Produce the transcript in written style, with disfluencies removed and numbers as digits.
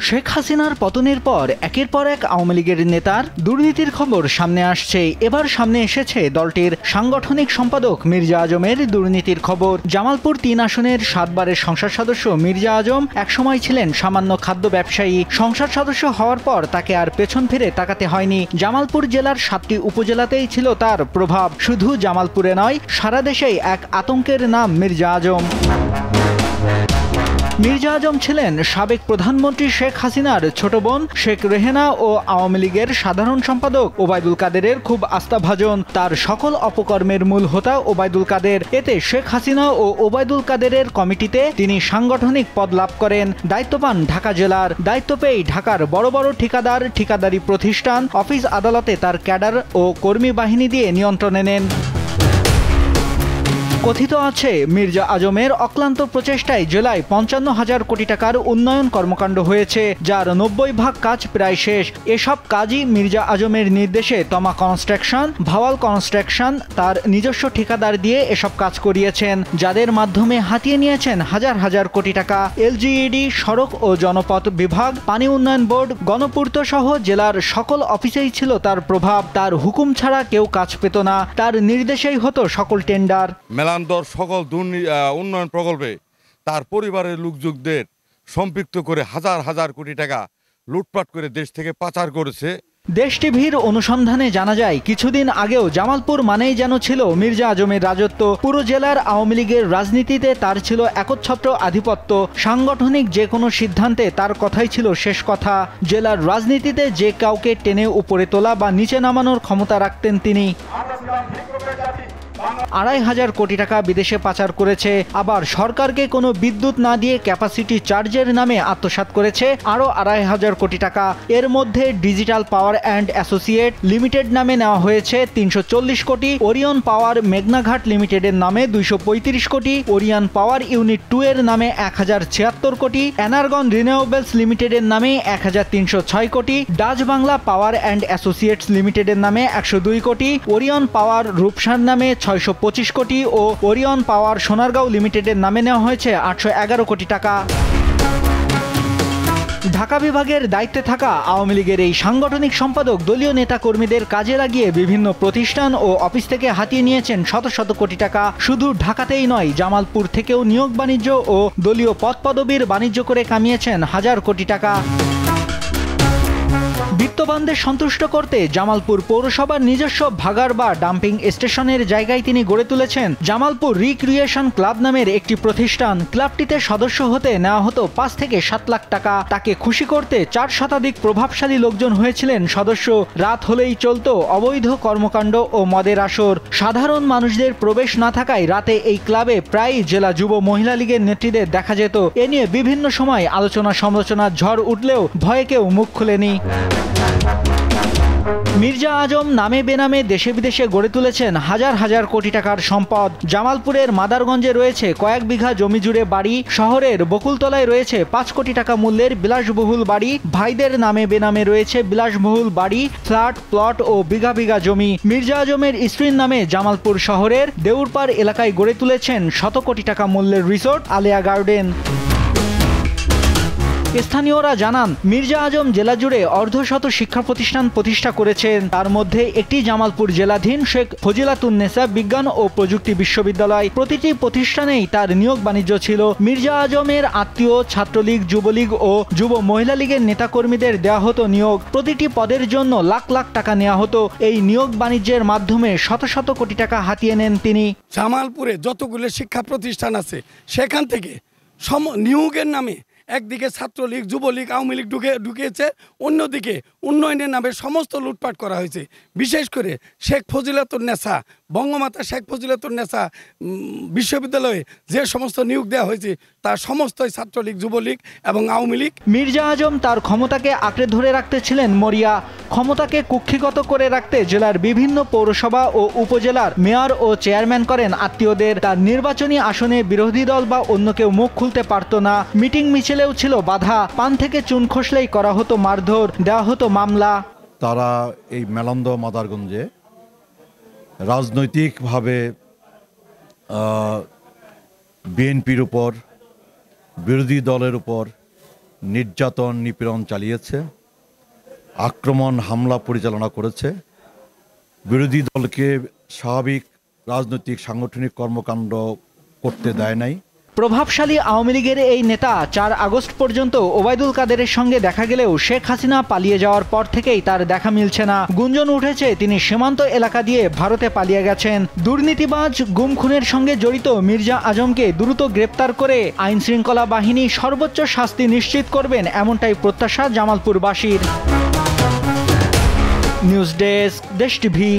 শেখ হাসিনার পতনের পর একের পর এক আওয়ামী লীগের নেতার দুর্নীতির খবর সামনে আসছে। এবার সামনে এসেছে দলটির সাংগঠনিক সম্পাদক মির্জা আজমের দুর্নীতির খবর। জামালপুর ৩ আসনের 7 বারের সংসদ সদস্য মির্জা আজম একসময় ছিলেন সামান্য খাদ্য ব্যবসায়ী। সংসদ সদস্য হওয়ার পর তাকে আর পেছন ফিরে তাকাতে হয়নি। জামালপুর জেলার 7টি উপজেলাতেই ছিল তার প্রভাব। শুধু জামালপুরে নয়, সারা দেশেই এক আতঙ্কের নাম মির্জা আজম। মির্জা আজম ছিলেন সাবেক প্রধানমন্ত্রী শেখ হাসিনার ছোট বোন শেখ রেহেনা ও আওয়ামী লীগের সাধারণ সম্পাদক ওবায়দুল কাদেরের খুব আস্থাভাজন। তার সকল অপকর্মের মূল হোতা ওবায়দুল কাদের। এতে শেখ হাসিনা ও ওবায়দুল কাদেরের কমিটিতে তিনি সাংগঠনিক পদ লাভ করেন। দায়িত্ব পান ঢাকা জেলার। দায়িত্ব পেয়েই ঢাকার বড় বড় ঠিকাদার, ঠিকাদারি প্রতিষ্ঠান, অফিস আদালতে তার ক্যাডার ও কর্মী বাহিনী দিয়ে নিয়ন্ত্রণে নেন। কথিত আছে, মির্জা আজমের অক্লান্ত প্রচেষ্টায় জেলায় ৫৫,০০০ কোটি টাকার উন্নয়ন কর্মকাণ্ড হয়েছে, যার ৯০ ভাগ কাজ প্রায় শেষ। এসব কাজই মির্জা আজমের নির্দেশে তমা কনস্ট্রাকশন, ভাওয়াল কনস্ট্রাকশন তার নিজস্ব ঠিকাদার দিয়ে এসব কাজ করিয়েছেন, যাদের মাধ্যমে হাতিয়ে নিয়েছেন হাজার হাজার কোটি টাকা। এলজিইডি, সড়ক ও জনপথ বিভাগ, পানি উন্নয়ন বোর্ড, গণপূর্ত সহ জেলার সকল অফিসেই ছিল তার প্রভাব। তার হুকুম ছাড়া কেউ কাজ পেত না, তার নির্দেশেই হতো সকল টেন্ডার। মেলান্দর সকল উন্নয়ন প্রকল্পে তার পরিবারের লোকজনদের সম্পৃক্ত করে হাজার হাজার কোটি টাকা লুটপাট করে দেশ থেকে পাচার করেছে। দেশ টিভির অনুসন্ধানে জানা যায়, কিছুদিন আগেও জামালপুর মানেই যেন ছিল মির্জা আজমের রাজত্ব। পুরো জেলার আওয়ামী লীগের রাজনীতিতে তার ছিল একচ্ছত্র আধিপত্য। সাংগঠনিক যে কোনো সিদ্ধান্তে তার কথাই ছিল শেষ কথা। জেলার রাজনীতিতে যে কাউকে টেনে উপরে তোলা বা নিচে নামানোর ক্ষমতা রাখতেন তিনি। ২৫০০ কোটি টাকা বিদেশে পাচার করেছে। আবার সরকারকে কোনো বিদ্যুৎ না দিয়ে ক্যাপাসিটি চার্জের নামে আত্মসাৎ করেছে আরও ২৫০০ কোটি টাকা। এর মধ্যে digital power and associate limited নামে নেওয়া হয়েছে ৩৪০ কোটি, ওরিয়ন পাওয়ার মেঘনাঘাট লিমিটেডের নামে ২৩৫ কোটি, ওরিয়ন পাওয়ার ইউনিট ২ এর নামে ১০৭৬ কোটি, এনার্গন রিনিউয়েবলস লিমিটেডের নামে ১৩০৬ কোটি, Dutch Bangla power and associates লিমিটেডের নামে ১০২ কোটি, ওরিয়ন পাওয়ার রূপসার নামে ৬২৫ কোটি ও ওরিয়ন পাওয়ার সোনারগাঁও লিমিটেডের নামে নেওয়া হয়েছে ৮১১ কোটি টাকা। ঢাকা বিভাগের দায়িত্বে থাকা আওয়ামী লীগের এই সাংগঠনিক সম্পাদক দলীয় নেতাকর্মীদের কাজে লাগিয়ে বিভিন্ন প্রতিষ্ঠান ও অফিস থেকে হাতিয়ে নিয়েছেন শত শত কোটি টাকা। শুধু ঢাকাতেই নয়, জামালপুর থেকেও নিয়োগ বাণিজ্য ও দলীয় পদপদবীর বাণিজ্য করে কামিয়েছেন হাজার কোটি টাকা। বিত্তবানদের সন্তুষ্ট করতে জামালপুর পৌরসভার নিজস্ব ভাগাড় বা ডাম্পিং স্টেশনের জায়গায় তিনি গড়ে তুলেছেন জামালপুর রিক্রিয়েশন ক্লাব নামের একটি প্রতিষ্ঠান। ক্লাবটিতে সদস্য হতে নেওয়া হতো ৫ থেকে ৭ লাখ টাকা। তাকে খুশি করতে ৪ শতাধিক প্রভাবশালী লোকজন হয়েছিলেন সদস্য। রাত হলেই চলত অবৈধ কর্মকাণ্ড ও মদের আসর। সাধারণ মানুষদের প্রবেশ না থাকায় রাতে এই ক্লাবে প্রায়ই জেলা যুব মহিলা লীগের নেত্রীদের দেখা যেত। এ নিয়ে বিভিন্ন সময় আলোচনা সমালোচনার ঝড় উঠলেও ভয়ে কেউ মুখ খুলেনি। মির্জা আজম নামে বেনামে দেশে বিদেশে গড়ে তুলেছেন হাজার হাজার কোটি টাকার সম্পদ। জামালপুরের মাদারগঞ্জে রয়েছে কয়েক বিঘা জমি জুড়ে বাড়ি, শহরের বকুলতলায় রয়েছে ৫ কোটি টাকা মূল্যের বিলাসবহুল বাড়ি, ভাইদের নামে বেনামে রয়েছে বিলাসবহুল বাড়ি, ফ্ল্যাট, প্লট ও বিঘা বিঘা জমি। মির্জা আজমের স্ত্রীর নামে জামালপুর শহরের দেউরপাড় এলাকায় গড়ে তুলেছেন শত কোটি টাকা মূল্যের রিসোর্ট আলিয়া গার্ডেন। স্থানীয়রা জানান, মির্জা আজম জেলা জুড়ে অর্ধশত শিক্ষা প্রতিষ্ঠান প্রতিষ্ঠা করেছেন। তার মধ্যে একটি জামালপুর জেলাধীন শেখ ফজিলাতুন্নেসা বিজ্ঞান ও প্রযুক্তি বিশ্ববিদ্যালয়। প্রতিটি প্রতিষ্ঠানেই তার নিয়োগ বাণিজ্য ছিল। মির্জা আজমের আত্মীয়, ছাত্রলীগ, যুবলীগ ও যুব মহিলা লীগের নেতাকর্মীদের দেওয়া হতো নিয়োগ। প্রতিটি পদের জন্য লাখ লাখ টাকা নেওয়া হতো। এই নিয়োগ বাণিজ্যের মাধ্যমে শত শত কোটি টাকা হাতিয়ে নেন তিনি। জামালপুরে যতগুলো শিক্ষা প্রতিষ্ঠান আছে সেখান থেকে নিয়োগের নামে একদিকে ছাত্রলীগ, যুবলীগ, আওয়ামী লীগ ঢুকিয়েছে, অন্যদিকে উন্নয়নের নামে সমস্ত লুটপাট করা হয়েছে। বিশেষ করে শেখ ফজিলাতুন্নেসা, বঙ্গমাতা শেখ ফজিলাতুন্নেসা বিশ্ববিদ্যালয়ে যে সমস্ত নিয়োগ দেওয়া হয়েছে তার সমস্তই ছাত্রলীগ, যুবলীগ এবং আওয়ামী লীগ। মির্জা আজম তার ক্ষমতাকে আঁকড়ে ধরে রাখতে ছিলেন মরিয়া। ক্ষমতাকে কুক্ষিগত করে রাখতে জেলার বিভিন্ন পৌরসভা ও উপজেলার মেয়র ও চেয়ারম্যান করেন আত্মীয়দের। তার নির্বাচনী আসনে বিরোধী দল বা অন্য কেউ মুখ খুলতে পারত না। মিটিং মিছিলেও ছিল বাধা। পান থেকে চুন খসলেই করা হতো মারধর, দেওয়া হতো মামলা। তারা এই মেলান্দ মাদারগঞ্জে রাজনৈতিকভাবে বিএনপির উপর, বিরোধী দলের উপর নির্যাতন নিপীড়ন চালিয়েছে, আক্রমণ হামলা পরিচালনা করেছে, বিরোধী দলকে স্বাভাবিক রাজনৈতিক সাংগঠনিক কর্মকাণ্ড করতে দেয় নাই। প্রভাবশালী আওয়ামী লীগের এই নেতা ৪ আগস্ট পর্যন্ত ওবায়দুল কাদেরের সঙ্গে দেখা গেলেও শেখ হাসিনা পালিয়ে যাওয়ার পর থেকেই তার দেখা মিলছে না। গুঞ্জন উঠেছে তিনি সীমান্ত এলাকা দিয়ে ভারতে পালিয়ে গেছেন। দুর্নীতিবাজ গুম খুনের সঙ্গে জড়িত মির্জা আজমকে দ্রুত গ্রেপ্তার করে আইন শৃঙ্খলা বাহিনী সর্বোচ্চ শাস্তি নিশ্চিত করবেন, এমনটাই প্রত্যাশা জামালপুরবাসীর। নিউজ ডেস্ক, দেশ টিভি।